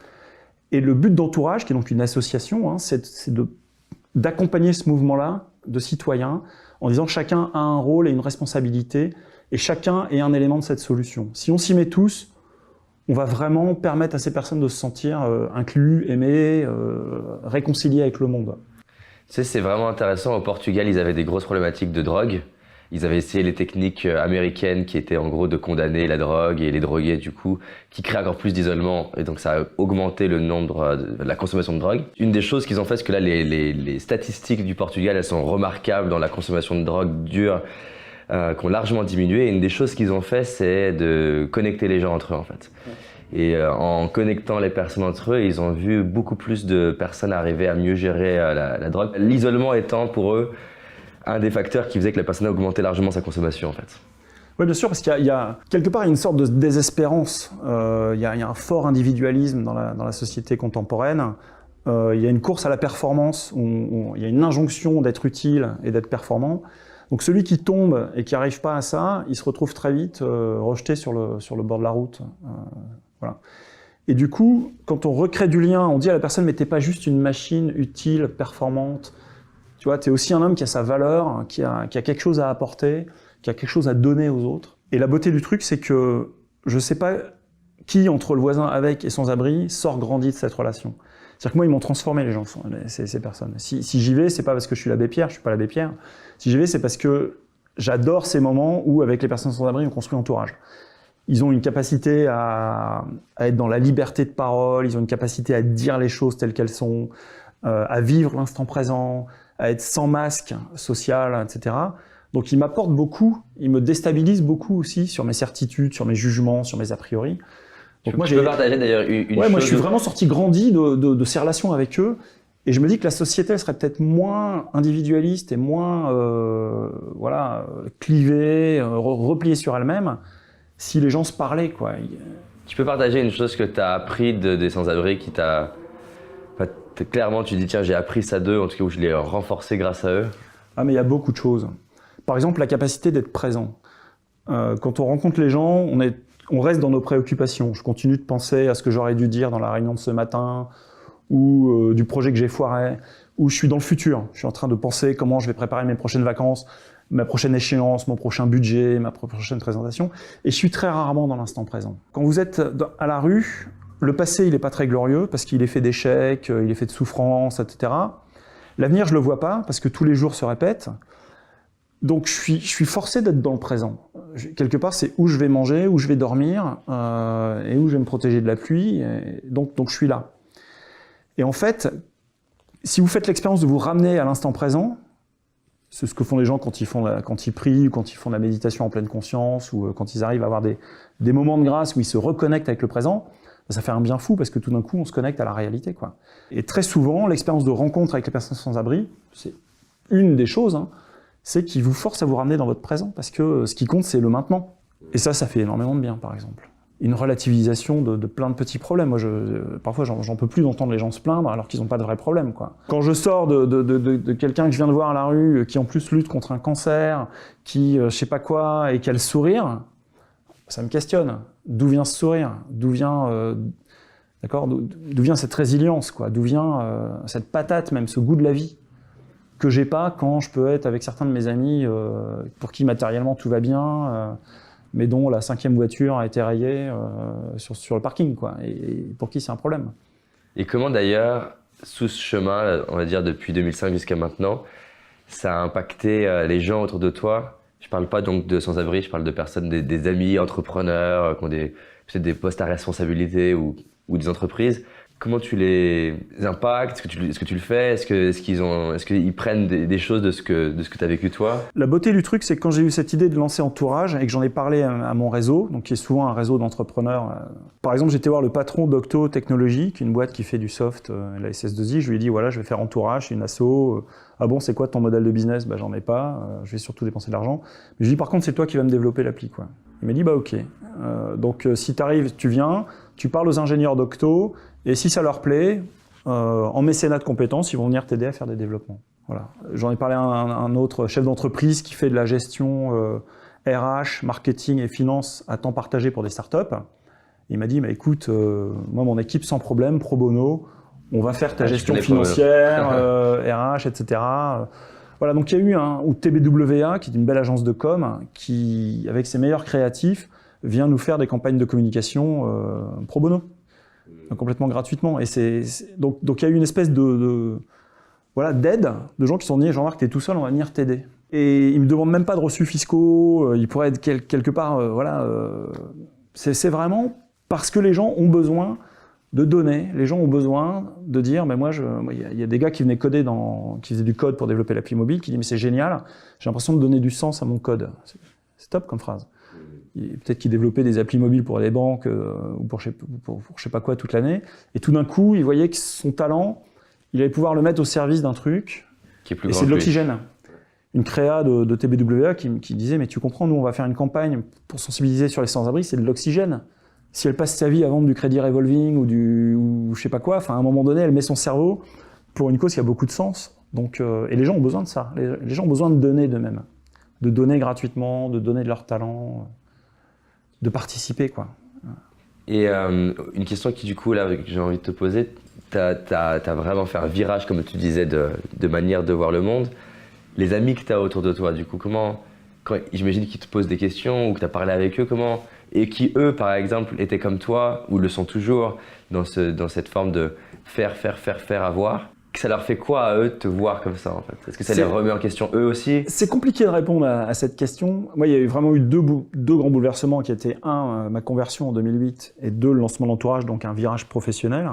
Et le but d'Entourage, qui est donc une association, hein, c'est d'accompagner ce mouvement-là de citoyens en disant chacun a un rôle et une responsabilité et chacun est un élément de cette solution. Si on s'y met tous, on va vraiment permettre à ces personnes de se sentir inclus, aimés, réconciliés avec le monde. Tu sais, c'est vraiment intéressant. Au Portugal, ils avaient des grosses problématiques de drogue. Ils avaient essayé les techniques américaines qui étaient en gros de condamner la drogue et les drogués du coup, qui créent encore plus d'isolement et donc ça a augmenté le nombre de la consommation de drogue. Une des choses qu'ils ont fait, c'est que là les statistiques du Portugal, elles sont remarquables dans la consommation de drogue dure, qui ont largement diminué. Et une des choses qu'ils ont fait, c'est de connecter les gens entre eux en fait. Et en connectant les personnes entre eux, ils ont vu beaucoup plus de personnes arriver à mieux gérer la drogue. L'isolement étant pour eux un des facteurs qui faisait que la personne a augmenté largement sa consommation en fait. Oui, bien sûr, parce qu'il y a quelque part une sorte de désespérance. Il y a un fort individualisme dans la société contemporaine. Il y a une course à la performance, il y a une injonction d'être utile et d'être performant. Donc celui qui tombe et qui n'arrive pas à ça, il se retrouve très vite rejeté sur le bord de la route. Voilà. Et du coup, quand on recrée du lien, on dit à la personne, mais t'es pas juste une machine utile, performante. Tu vois, t'es aussi un homme qui a sa valeur, qui a quelque chose à apporter, qui a quelque chose à donner aux autres. Et la beauté du truc, c'est que je sais pas qui, entre le voisin avec et sans-abri, sort grandi de cette relation. C'est-à-dire que moi, ils m'ont transformé, les gens, ces personnes. Si j'y vais, c'est pas parce que je suis l'abbé Pierre, je suis pas l'abbé Pierre. Si j'y vais, c'est parce que j'adore ces moments où, avec les personnes sans-abri, on construit Entourage. Ils ont une capacité à être dans la liberté de parole, ils ont une capacité à dire les choses telles qu'elles sont, à vivre l'instant présent, à être sans masque social, etc. Donc ils m'apportent beaucoup, ils me déstabilisent beaucoup aussi sur mes certitudes, sur mes jugements, sur mes a priori. Donc moi, je peux partager d'ailleurs une chose. Moi je suis vraiment sorti grandi de ces relations avec eux, et je me dis que la société elle serait peut-être moins individualiste et moins clivée, repliée sur elle-même, si les gens se parlaient, quoi. Tu peux partager une chose que tu as appris des sans-abri qui t'a... Enfin, clairement, tu dis, tiens, j'ai appris ça d'eux, en tout cas, où je l'ai renforcé grâce à eux. Ah, mais il y a beaucoup de choses. Par exemple, la capacité d'être présent. Quand on rencontre les gens, on reste dans nos préoccupations. Je continue de penser à ce que j'aurais dû dire dans la réunion de ce matin, ou du projet que j'ai foiré, ou je suis dans le futur. Je suis en train de penser comment je vais préparer mes prochaines vacances, ma prochaine échéance, mon prochain budget, ma prochaine présentation. Et je suis très rarement dans l'instant présent. Quand vous êtes à la rue, le passé, il n'est pas très glorieux, parce qu'il est fait d'échecs, il est fait de souffrances, etc. L'avenir, je ne le vois pas, parce que tous les jours se répètent. Donc je suis forcé d'être dans le présent. Quelque part, c'est où je vais manger, où je vais dormir, et où je vais me protéger de la pluie. Donc je suis là. Et en fait, si vous faites l'expérience de vous ramener à l'instant présent, c'est ce que font les gens quand ils prient, ou quand ils font de la méditation en pleine conscience, ou quand ils arrivent à avoir des moments de grâce où ils se reconnectent avec le présent, ça fait un bien fou parce que tout d'un coup, on se connecte à la réalité, quoi. Et très souvent, l'expérience de rencontre avec les personnes sans abri, c'est une des choses, hein, c'est qu'ils vous forcent à vous ramener dans votre présent, parce que ce qui compte, c'est le maintenant. Et ça fait énormément de bien, par exemple. Une relativisation de plein de petits problèmes. Moi, parfois, j'en peux plus d'entendre les gens se plaindre alors qu'ils n'ont pas de vrais problèmes, quoi. Quand je sors de quelqu'un que je viens de voir à la rue, qui en plus lutte contre un cancer, qui je sais pas quoi, et qui a le sourire, ça me questionne. D'où vient ce sourire? D'où vient, d'où vient cette résilience, quoi? D'où vient cette patate, même ce goût de la vie que j'ai pas quand je peux être avec certains de mes amis pour qui matériellement tout va bien, mais dont la 5e voiture a été rayée sur le parking, quoi, et pour qui c'est un problème. Et comment d'ailleurs, sous ce chemin, on va dire depuis 2005 jusqu'à maintenant, ça a impacté les gens autour de toi? Je parle pas donc de sans-abri, je parle de personnes, des amis entrepreneurs qui ont peut-être des postes à responsabilité ou des entreprises. Comment tu les impactes? Est-ce que tu le fais? Est-ce qu'ils prennent des choses de ce que tu as vécu toi? La beauté du truc, c'est que quand j'ai eu cette idée de lancer Entourage et que j'en ai parlé à mon réseau, donc qui est souvent un réseau d'entrepreneurs. Par exemple, j'étais voir le patron d'Octo Technologies, qui est une boîte qui fait du soft, la SS2I. Je lui ai dit, voilà, je vais faire Entourage, c'est une asso. Ah bon, c'est quoi ton modèle de business? Bah, j'en ai pas, je vais surtout dépenser de l'argent. Mais je lui ai dit, par contre, c'est toi qui vas me développer l'appli, quoi. Il m'a dit, bah ok. Donc si tu arrives, tu viens, tu parles aux ingénieurs d'Octo, et si ça leur plaît, en mécénat de compétences, ils vont venir t'aider à faire des développements. Voilà. J'en ai parlé à un autre chef d'entreprise qui fait de la gestion RH, marketing et finance à temps partagé pour des startups. Il m'a dit, bah, écoute, moi mon équipe sans problème, pro bono, on va faire ta gestion financière, RH, etc. Voilà, donc il y a eu ou TBWA, qui est une belle agence de com, qui, avec ses meilleurs créatifs, vient nous faire des campagnes de communication pro bono, complètement gratuitement. Et donc il y a eu une espèce d'aide de gens qui sont dit, Jean-Marc, t'es tout seul, on va venir t'aider. Et ils me demandent même pas de reçus fiscaux, ils pourraient être quelque part, c'est vraiment parce que les gens ont besoin de donner, les gens ont besoin de dire, mais moi, il y a des gars qui venaient coder qui faisaient du code pour développer l'appli mobile, qui disent, mais c'est génial, j'ai l'impression de donner du sens à mon code. C'est top comme phrase. Peut-être qu'ils développaient des applis mobiles pour les banques ou pour je sais pas quoi toute l'année, et tout d'un coup, il voyait que son talent, il allait pouvoir le mettre au service d'un truc, et c'est de l'oxygène. Une créa de TBWA qui disait, mais tu comprends, nous on va faire une campagne pour sensibiliser sur les sans-abri, c'est de l'oxygène. Si elle passe sa vie à vendre du crédit revolving ou je sais pas quoi, à un moment donné, elle met son cerveau pour une cause qui a beaucoup de sens. Donc, et les gens ont besoin de ça. Les gens ont besoin de donner d'eux-mêmes, de donner gratuitement, de donner de leur talent, de participer, quoi. Et une question qui, du coup, là, que j'ai envie de te poser, t'as vraiment fait un virage, comme tu disais, de manière de voir le monde. Les amis que tu as autour de toi, du coup, j'imagine qu'ils te posent des questions ou que tu as parlé avec eux, comment, et qui, eux, par exemple, étaient comme toi, ou le sont toujours, dans cette forme de faire, avoir. Ça leur fait quoi à eux de te voir comme ça, en fait? Est-ce que ça les remet en question eux aussi? C'est compliqué de répondre à cette question. Moi, il y a vraiment eu deux grands bouleversements qui étaient, ma conversion en 2008, et deux, le lancement d'Entourage, donc un virage professionnel,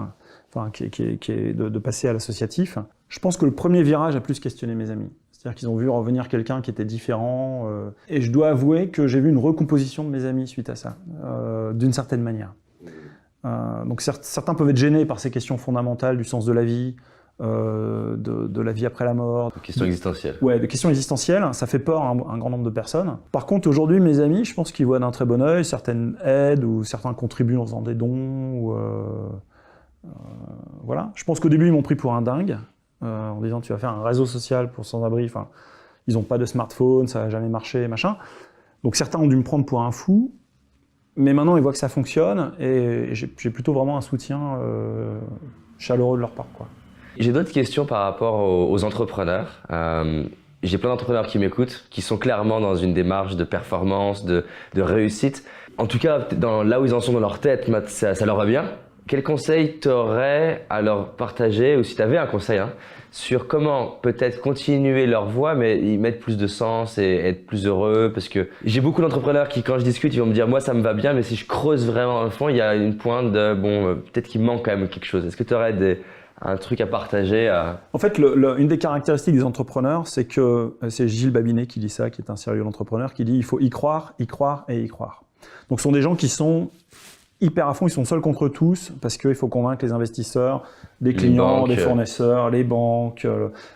qui est de passer à l'associatif. Je pense que le premier virage a plus questionné mes amis. C'est-à-dire qu'ils ont vu revenir quelqu'un qui était différent. Et je dois avouer que j'ai vu une recomposition de mes amis suite à ça, d'une certaine manière. Donc certains peuvent être gênés par ces questions fondamentales du sens de la vie, de la vie après la mort. Une question existentielle. Ouais, de questions existentielles, ça fait peur à un grand nombre de personnes. Par contre, aujourd'hui, mes amis, je pense qu'ils voient d'un très bon œil certaines aides ou certains contribuent en faisant des dons. Ou, voilà. Je pense qu'au début, ils m'ont pris pour un dingue, en disant tu vas faire un réseau social pour sans-abri. Enfin, ils n'ont pas de smartphone, ça n'a jamais marché, machin. Donc certains ont dû me prendre pour un fou, mais maintenant ils voient que ça fonctionne et j'ai plutôt vraiment un soutien chaleureux de leur part, quoi. J'ai d'autres questions par rapport aux entrepreneurs. J'ai plein d'entrepreneurs qui m'écoutent, qui sont clairement dans une démarche de performance, de réussite. En tout cas, là où ils en sont dans leur tête, ça leur va bien. Quel conseil t'aurais à leur partager, ou si tu avais un conseil, sur comment peut-être continuer leur voie, mais y mettre plus de sens et être plus heureux? Parce que j'ai beaucoup d'entrepreneurs qui, quand je discute, ils vont me dire « moi, ça me va bien », mais si je creuse vraiment au fond, il y a une pointe de « bon, peut-être qu'il manque quand même quelque chose ». Est-ce que tu aurais un truc à partager En fait, une des caractéristiques des entrepreneurs, c'est que c'est Gilles Babinet qui dit ça, qui est un sérieux entrepreneur, qui dit « il faut y croire et y croire ». Donc ce sont des gens qui sont hyper à fond, ils sont seuls contre tous, parce qu'il faut convaincre les investisseurs, des clients, des fournisseurs, les banques,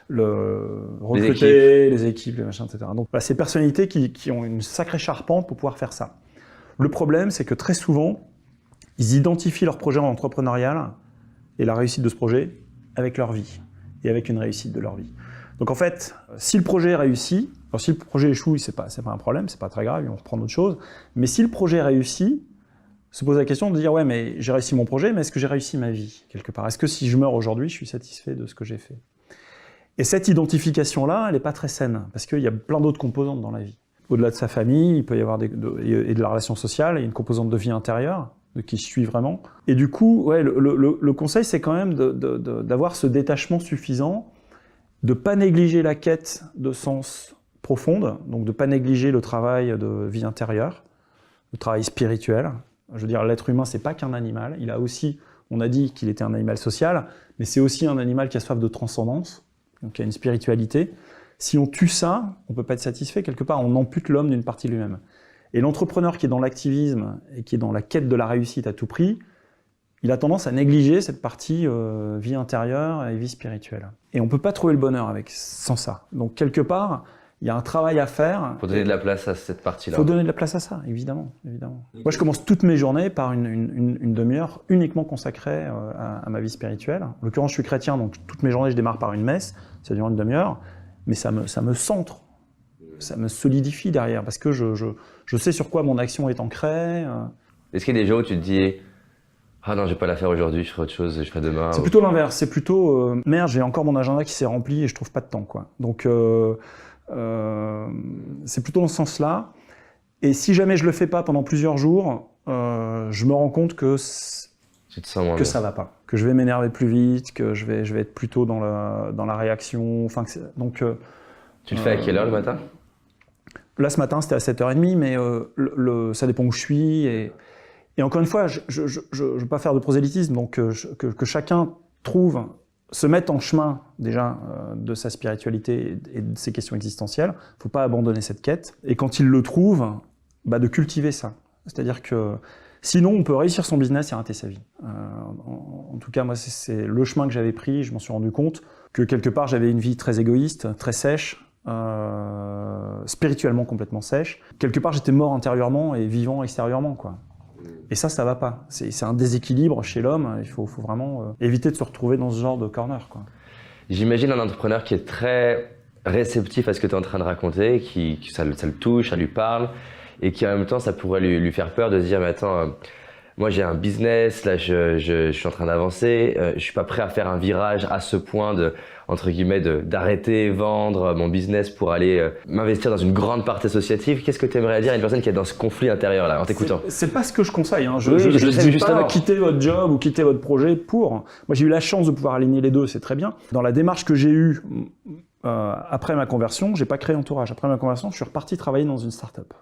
recruter, les équipes, les machins, etc. Donc ces personnalités qui ont une sacrée charpente pour pouvoir faire ça. Le problème, c'est que très souvent, ils identifient leur projet entrepreneurial et la réussite de ce projet avec leur vie, et avec une réussite de leur vie. Donc en fait, si le projet réussit, alors si le projet échoue, c'est pas un problème, c'est pas très grave, on reprend autre chose, mais si le projet réussit, se pose la question de dire « ouais, mais j'ai réussi mon projet, mais est-ce que j'ai réussi ma vie, quelque part? Est-ce que si je meurs aujourd'hui, je suis satisfait de ce que j'ai fait ?» Et cette identification-là, elle n'est pas très saine, parce qu'il y a plein d'autres composantes dans la vie. Au-delà de sa famille, il peut y avoir et de la relation sociale, il y a une composante de vie intérieure, de qui je suis vraiment. Et du coup, ouais, le conseil, c'est quand même d'avoir ce détachement suffisant, de ne pas négliger la quête de sens profonde, donc de ne pas négliger le travail de vie intérieure, le travail spirituel. Je veux dire, l'être humain, c'est pas qu'un animal. Il a aussi, on a dit qu'il était un animal social, mais c'est aussi un animal qui a soif de transcendance, donc qui a une spiritualité. Si on tue ça, on peut pas être satisfait. Quelque part, on ampute l'homme d'une partie de lui-même. Et l'entrepreneur qui est dans l'activisme et qui est dans la quête de la réussite à tout prix, il a tendance à négliger cette partie vie intérieure et vie spirituelle. Et on peut pas trouver le bonheur sans ça. Donc quelque part, il y a un travail à faire. Il faut donner de la place à cette partie-là. Il faut donner de la place à ça, évidemment. Moi, je commence toutes mes journées par une demi-heure uniquement consacrée à ma vie spirituelle. En l'occurrence, je suis chrétien, donc toutes mes journées, je démarre par une messe. Ça dure une demi-heure. Mais ça me centre, ça me solidifie derrière, parce que je sais sur quoi mon action est ancrée. Est-ce qu'il y a des jours où tu te dis « ah non, je vais pas la faire aujourd'hui, je ferai autre chose, je ferai demain ». C'est plutôt l'inverse. C'est plutôt merde, j'ai encore mon agenda qui s'est rempli et je trouve pas de temps, quoi. Donc c'est plutôt dans ce sens-là. Et si jamais je le fais pas pendant plusieurs jours, je me rends compte que ça va pas, que je vais m'énerver plus vite, que je vais être plutôt dans la réaction. Enfin, donc tu le fais à quelle heure le matin? Là, ce matin, c'était à 7h30, mais ça dépend où je suis. Et encore une fois, je ne veux pas faire de prosélytisme, donc que chacun se mette en chemin déjà de sa spiritualité et de ses questions existentielles. Il ne faut pas abandonner cette quête. Et quand il le trouve, de cultiver ça. C'est-à-dire que sinon, on peut réussir son business et rater sa vie. En tout cas, moi, c'est le chemin que j'avais pris. Je m'en suis rendu compte que quelque part, j'avais une vie très égoïste, très sèche, spirituellement complètement sèche. Quelque part, j'étais mort intérieurement et vivant extérieurement, quoi. Et ça va pas. C'est un déséquilibre chez l'homme. Il faut vraiment éviter de se retrouver dans ce genre de corner, quoi. J'imagine un entrepreneur qui est très réceptif à ce que tu es en train de raconter, ça le touche, ça lui parle, et qui en même temps, ça pourrait lui faire peur de se dire « mais attends, moi j'ai un business, là je suis en train d'avancer, je suis pas prêt à faire un virage à ce point entre guillemets d'arrêter, vendre mon business pour aller m'investir dans une grande partie associative ». Qu'est-ce que tu aimerais dire à une personne qui est dans ce conflit intérieur là en t'écoutant? C'est pas ce que je conseille, hein. Je ne dis pas quitter votre job ou quitter votre projet pour. Moi j'ai eu la chance de pouvoir aligner les deux, c'est très bien. Dans la démarche que j'ai eue après ma conversion, j'ai pas créé Entourage. Après ma conversion, je suis reparti travailler dans une start-up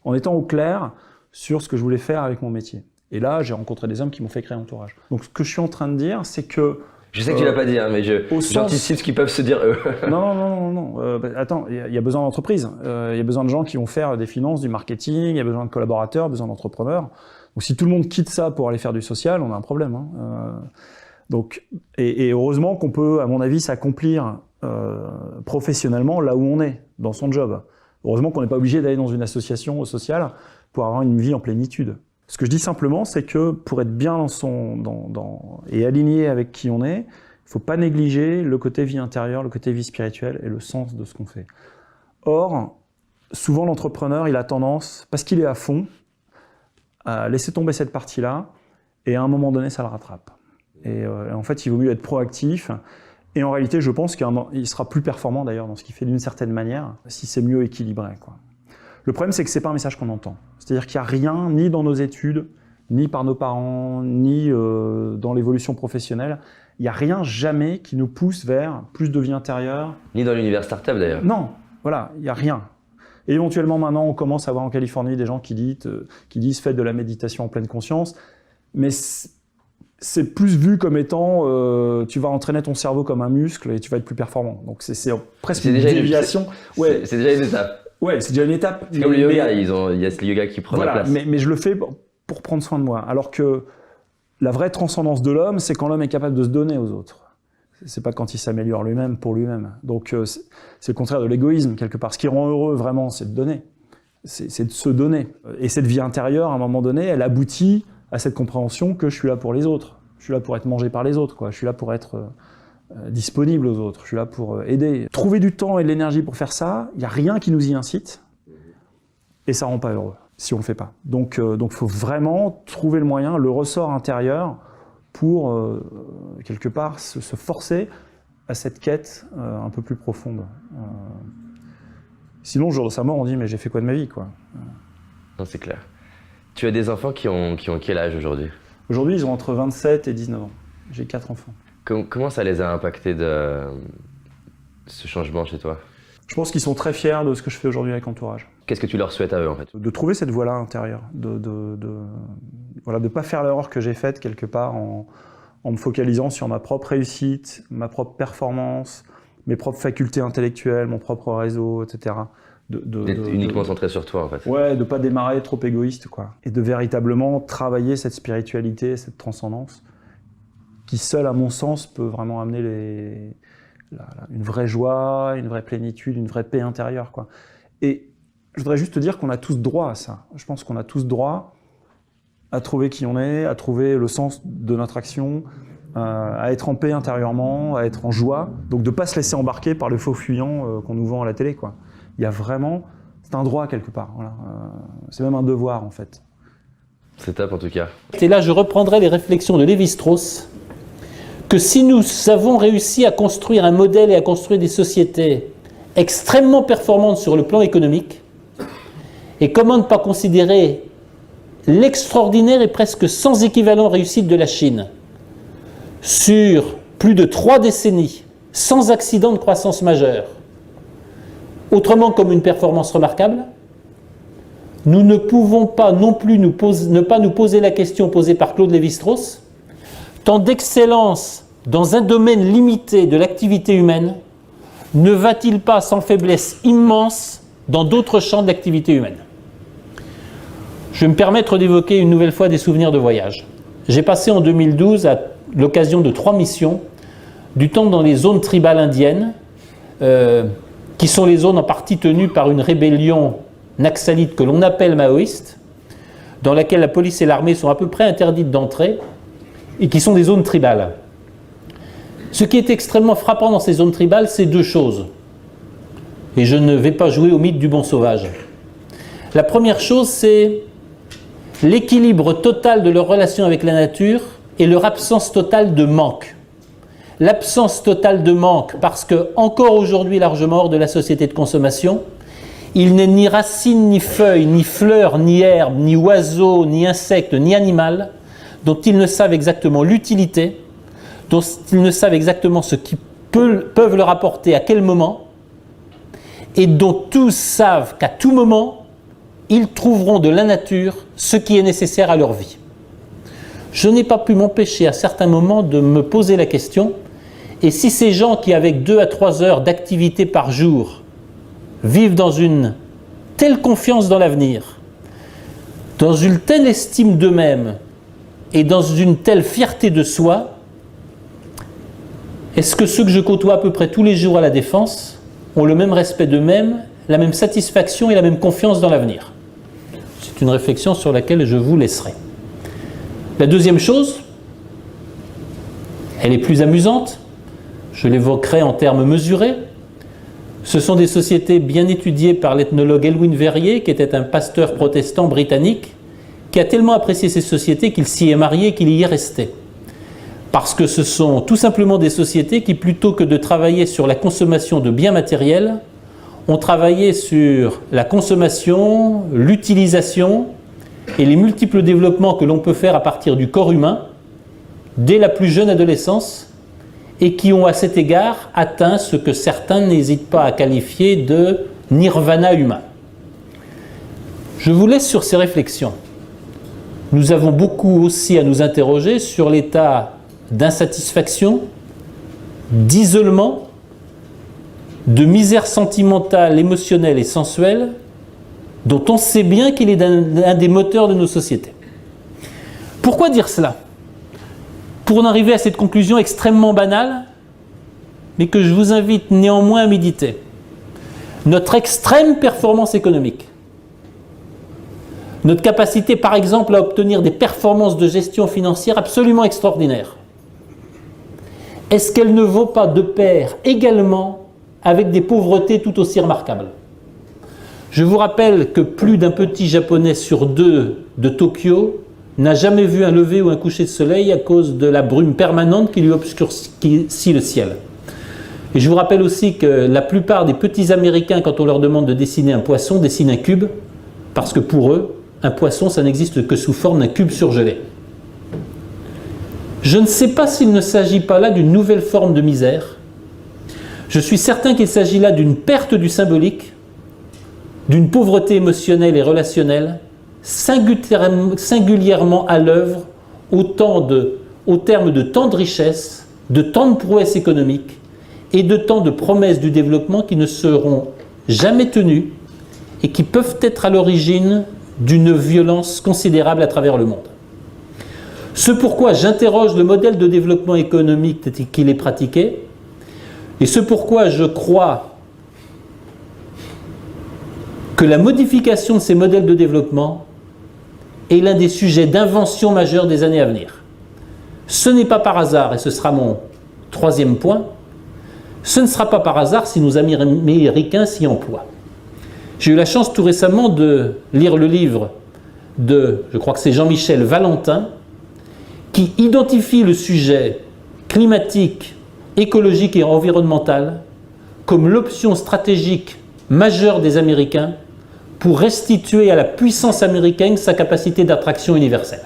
en étant au clair sur ce que je voulais faire avec mon métier. Et là, j'ai rencontré des hommes qui m'ont fait créer Entourage. Donc ce que je suis en train de dire, c'est que... Je sais que tu l'as pas dit, hein, mais j'anticipe ce qu'ils peuvent se dire eux. Non. Attends, il y a besoin d'entreprises. Il y a besoin de gens qui vont faire des finances, du marketing, il y a besoin de collaborateurs, besoin d'entrepreneurs. Donc si tout le monde quitte ça pour aller faire du social, on a un problème, hein. Donc, et heureusement qu'on peut, à mon avis, s'accomplir professionnellement là où on est, dans son job. Heureusement qu'on n'est pas obligé d'aller dans une association sociale pour avoir une vie en plénitude. Ce que je dis simplement, c'est que pour être bien et aligné avec qui on est, il ne faut pas négliger le côté vie intérieure, le côté vie spirituelle et le sens de ce qu'on fait. Or, souvent l'entrepreneur, il a tendance, parce qu'il est à fond, à laisser tomber cette partie-là, et à un moment donné, ça le rattrape. Et en fait, il vaut mieux être proactif. Et en réalité, je pense qu'il sera plus performant d'ailleurs dans ce qu'il fait d'une certaine manière, si c'est mieux équilibré, quoi. Le problème, c'est que ce n'est pas un message qu'on entend. C'est-à-dire qu'il n'y a rien, ni dans nos études, ni par nos parents, ni dans l'évolution professionnelle, il n'y a rien jamais qui nous pousse vers plus de vie intérieure. Ni dans l'univers startup d'ailleurs. Non, voilà, il n'y a rien. Et éventuellement, maintenant, on commence à voir en Californie des gens qui disent faites de la méditation en pleine conscience, mais c'est plus vu comme étant tu vas entraîner ton cerveau comme un muscle et tu vas être plus performant. Donc c'est presque une déviation. C'est déjà une étape. Ouais, c'est déjà une étape. C'est comme le yoga, il y a ce yoga qui prend la place. Mais je le fais pour prendre soin de moi. Alors que la vraie transcendance de l'homme, c'est quand l'homme est capable de se donner aux autres. C'est pas quand il s'améliore lui-même pour lui-même. Donc c'est le contraire de l'égoïsme, quelque part. Ce qui rend heureux, vraiment, c'est de donner. C'est de se donner. Et cette vie intérieure, à un moment donné, elle aboutit à cette compréhension que je suis là pour les autres. Je suis là pour être mangé par les autres, quoi. Je suis là pour être disponible aux autres. Je suis là pour aider. Trouver du temps et de l'énergie pour faire ça, il n'y a rien qui nous y incite. Et ça ne rend pas heureux, si on ne le fait pas. Donc faut vraiment trouver le moyen, le ressort intérieur, pour, quelque part, se forcer à cette quête un peu plus profonde. Sinon, le jour de sa mort, on dit « mais j'ai fait quoi de ma vie ?» quoi. Non, c'est clair. Tu as des enfants qui ont quel âge aujourd'hui? Aujourd'hui, ils ont entre 27 et 19 ans. J'ai 4 enfants. Comment ça les a impactés de ce changement chez toi? Je pense qu'ils sont très fiers de ce que je fais aujourd'hui avec Entourage. Qu'est-ce que tu leur souhaites à eux en fait? De trouver cette voie-là intérieure, de pas faire l'erreur que j'ai faite quelque part en me focalisant sur ma propre réussite, ma propre performance, mes propres facultés intellectuelles, mon propre réseau, etc. D'être uniquement centré sur toi en fait. Ouais, de pas démarrer trop égoïste, quoi. Et de véritablement travailler cette spiritualité, cette transcendance, qui seule, à mon sens, peut vraiment amener une vraie joie, une vraie plénitude, une vraie paix intérieure, quoi. Et je voudrais juste te dire qu'on a tous droit à ça. Je pense qu'on a tous droit à trouver qui on est, à trouver le sens de notre action, à être en paix intérieurement, à être en joie. Donc de ne pas se laisser embarquer par le faux fuyant qu'on nous vend à la télé, quoi. Il y a vraiment... C'est un droit quelque part. Voilà. C'est même un devoir, en fait. C'est top, en tout cas. Et là, je reprendrai les réflexions de Lévi-Strauss, que si nous avons réussi à construire un modèle et à construire des sociétés extrêmement performantes sur le plan économique, et comment ne pas considérer l'extraordinaire et presque sans équivalent réussite de la Chine sur plus de 3 décennies, sans accident de croissance majeur, autrement comme une performance remarquable, nous ne pouvons pas non plus ne pas nous poser la question posée par Claude Lévi-Strauss: tant d'excellence dans un domaine limité de l'activité humaine ne va-t-il pas sans faiblesse immense dans d'autres champs de l'activité humaine? Je vais me permettre d'évoquer une nouvelle fois des souvenirs de voyage. J'ai passé en 2012, à l'occasion de 3 missions, du temps dans les zones tribales indiennes, qui sont les zones en partie tenues par une rébellion naxalite que l'on appelle maoïste, dans laquelle la police et l'armée sont à peu près interdites d'entrer, et qui sont des zones tribales. Ce qui est extrêmement frappant dans ces zones tribales, c'est 2 choses. Et je ne vais pas jouer au mythe du bon sauvage. La première chose, c'est l'équilibre total de leur relation avec la nature et leur absence totale de manque. L'absence totale de manque, parce que, encore aujourd'hui largement hors de la société de consommation, il n'est ni racine, ni feuille, ni fleur, ni herbe, ni oiseau, ni insecte, ni animal, dont ils ne savent exactement l'utilité, dont ils ne savent exactement ce qu'ils peuvent leur apporter à quel moment, et dont tous savent qu'à tout moment, ils trouveront de la nature ce qui est nécessaire à leur vie. Je n'ai pas pu m'empêcher à certains moments de me poser la question: et si ces gens qui, avec 2 à 3 heures d'activité par jour, vivent dans une telle confiance dans l'avenir, dans une telle estime d'eux-mêmes et dans une telle fierté de soi, Est-ce que ceux que je côtoie à peu près tous les jours à la Défense ont le même respect d'eux-mêmes, la même satisfaction et la même confiance dans l'avenir? C'est une réflexion sur laquelle je vous laisserai. La deuxième chose, elle est plus amusante, je l'évoquerai en termes mesurés. Ce sont des sociétés bien étudiées par l'ethnologue Elwyn Verrier, qui était un pasteur protestant britannique, qui a tellement apprécié ces sociétés qu'il s'y est marié et qu'il y est resté. Parce que ce sont tout simplement des sociétés qui, plutôt que de travailler sur la consommation de biens matériels, ont travaillé sur la consommation, l'utilisation et les multiples développements que l'on peut faire à partir du corps humain dès la plus jeune adolescence, et qui ont à cet égard atteint ce que certains n'hésitent pas à qualifier de nirvana humain. Je vous laisse sur ces réflexions. Nous avons beaucoup aussi à nous interroger sur l'état d'insatisfaction, d'isolement, de misère sentimentale, émotionnelle et sensuelle, dont on sait bien qu'il est un des moteurs de nos sociétés. Pourquoi dire cela ? Pour en arriver à cette conclusion extrêmement banale, mais que je vous invite néanmoins à méditer. Notre extrême performance économique, notre capacité par exemple à obtenir des performances de gestion financière absolument extraordinaires, est-ce qu'elle ne vaut pas de pair également avec des pauvretés tout aussi remarquables? Je vous rappelle que plus d'un petit japonais sur deux de Tokyo n'a jamais vu un lever ou un coucher de soleil à cause de la brume permanente qui lui obscurcit le ciel. Et je vous rappelle aussi que la plupart des petits Américains, quand on leur demande de dessiner un poisson, dessinent un cube, parce que pour eux, un poisson, ça n'existe que sous forme d'un cube surgelé. Je ne sais pas s'il ne s'agit pas là d'une nouvelle forme de misère. Je suis certain qu'il s'agit là d'une perte du symbolique, d'une pauvreté émotionnelle et relationnelle, singulièrement à l'œuvre au terme de tant de richesses, de tant de prouesses économiques et de tant de promesses du développement qui ne seront jamais tenues et qui peuvent être à l'origine d'une violence considérable à travers le monde. Ce pourquoi j'interroge le modèle de développement économique qu'il est pratiqué, et ce pourquoi je crois que la modification de ces modèles de développement est l'un des sujets d'invention majeurs des années à venir. Ce n'est pas par hasard, et ce sera mon troisième point, ce ne sera pas par hasard si nos amis américains s'y emploient. J'ai eu la chance tout récemment de lire le livre de, je crois que c'est Jean-Michel Valentin, qui identifie le sujet climatique, écologique et environnemental comme l'option stratégique majeure des Américains pour restituer à la puissance américaine sa capacité d'attraction universelle.